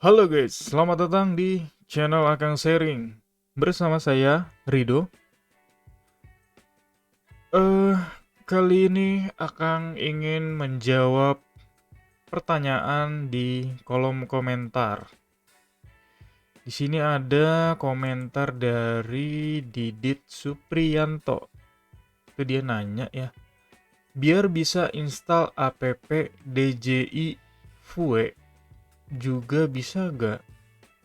Halo guys, selamat datang di channel Akang Sharing. Bersama saya, Rido. Eh, Kali ini Akang ingin menjawab pertanyaan di kolom komentar. Di sini ada komentar dari Didit Supriyanto. Itu dia nanya ya, biar bisa install app DJI Vue juga bisa gak?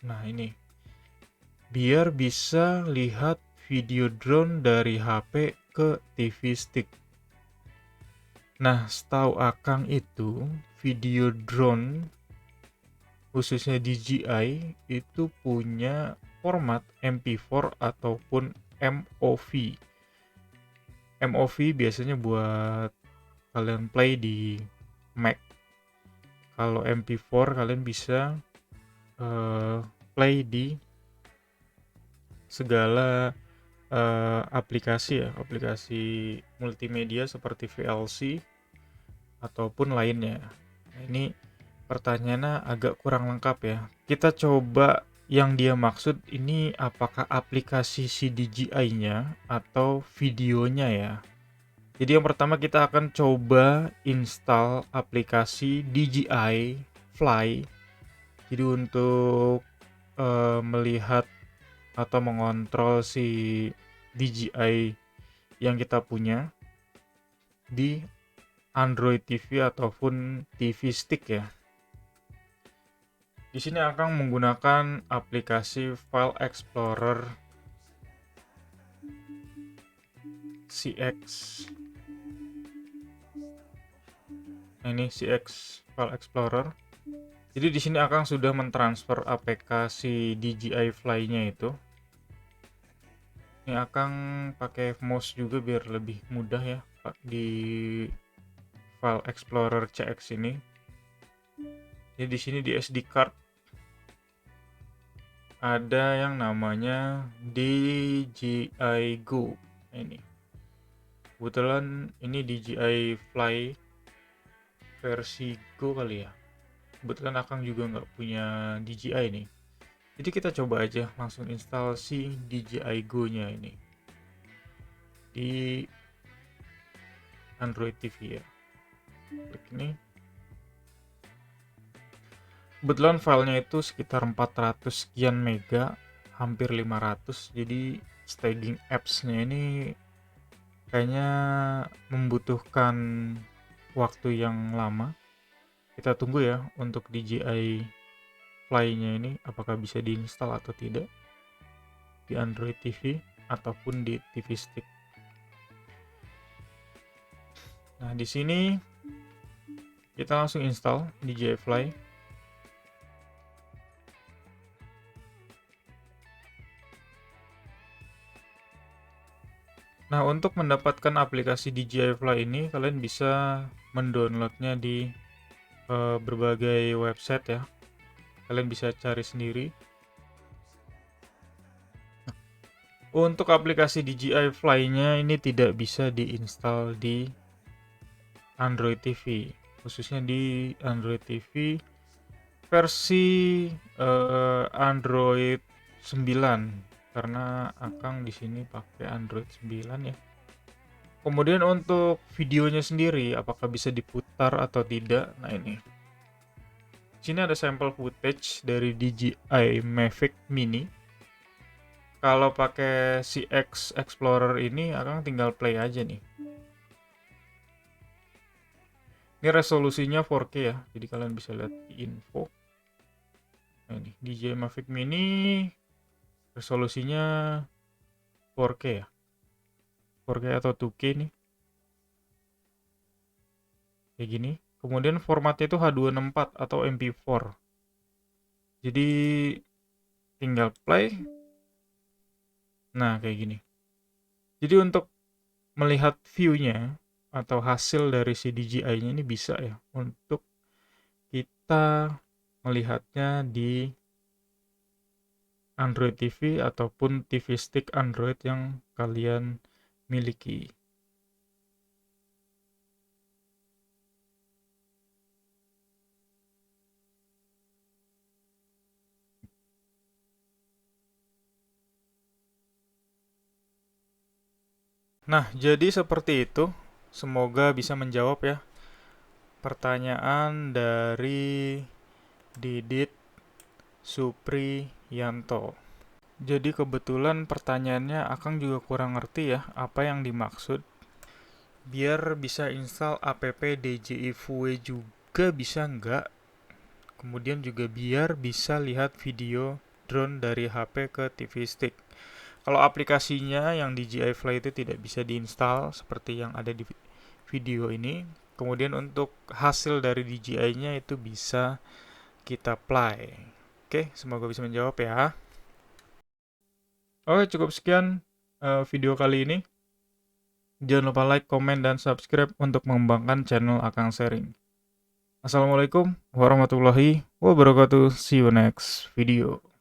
Nah ini, biar bisa lihat video drone dari HP ke TV stick. Nah, setahu Akang itu video drone khususnya DJI itu punya format MP4 ataupun MOV. MOV biasanya buat kalian play di Mac. Kalau MP4 kalian bisa play di segala aplikasi ya, aplikasi multimedia seperti VLC ataupun lainnya. Nah, ini pertanyaannya agak kurang lengkap ya. Kita coba yang dia maksud ini apakah aplikasi si DJI-nya atau videonya ya. Jadi yang pertama kita akan coba install aplikasi DJI Fly. Jadi untuk melihat atau mengontrol si DJI yang kita punya di Android TV ataupun TV stick ya. Di sini akan menggunakan aplikasi File Explorer CX. Nah, ini CX File Explorer. Jadi di sini akan sudah mentransfer aplikasi DJI Fly-nya itu. Ini akan pakai mouse juga biar lebih mudah ya di File Explorer CX ini. Jadi di sini di SD card ada yang namanya DJI Go. Ini kebetulan ini DJI Fly versi Go kali ya. Kebetulan Akang juga nggak punya DJI nih. Jadi kita coba aja langsung install si DJI Go nya ini di Android TV ya. Klik ini. Kebetulan filenya itu sekitar 400 sekian mega, hampir 500. Jadi staging apps-nya ini kayaknya membutuhkan waktu yang lama. Kita tunggu ya untuk DJI Fly-nya ini apakah bisa diinstal atau tidak di Android TV ataupun di TV stick. Nah, di sini kita langsung install DJI Fly. Nah, untuk mendapatkan aplikasi DJI Fly ini kalian bisa mendownloadnya di berbagai website ya. Kalian bisa cari sendiri. Untuk aplikasi DJI Fly-nya ini tidak bisa diinstal di Android TV, khususnya di Android TV versi Android 9 karena Akang di sini pakai Android 9 ya. Kemudian untuk videonya sendiri apakah bisa diputar atau tidak? Nah, ini. Sini ada sampel footage dari DJI Mavic Mini. Kalau pakai CX Explorer ini Akang tinggal play aja nih. Ini resolusinya 4K ya, jadi kalian bisa lihat di info. Nah, ini DJI Mavic Mini resolusinya 4K ya, 4K atau 2K nih, kayak gini. Kemudian formatnya itu H264 atau MP4. Jadi tinggal play. Nah, kayak gini. Jadi untuk melihat view-nya atau hasil dari si DJI-nya ini bisa ya untuk kita melihatnya di Android TV ataupun TV stick Android yang kalian miliki. Nah, jadi seperti itu. Semoga bisa menjawab ya pertanyaan dari Didit Supriyanto. Jadi kebetulan pertanyaannya Akang juga kurang ngerti ya apa yang dimaksud. Biar bisa install app DJI Vue juga bisa nggak? Kemudian juga biar bisa lihat video drone dari HP ke TV stick. Kalau aplikasinya yang DJI Fly itu tidak bisa diinstal seperti yang ada di video ini. Kemudian untuk hasil dari DJI-nya itu bisa kita play. Oke, semoga bisa menjawab ya. Oke, cukup sekian video kali ini. Jangan lupa like, komen, dan subscribe untuk mengembangkan channel Akang Sharing. Assalamualaikum warahmatullahi wabarakatuh. See you next video.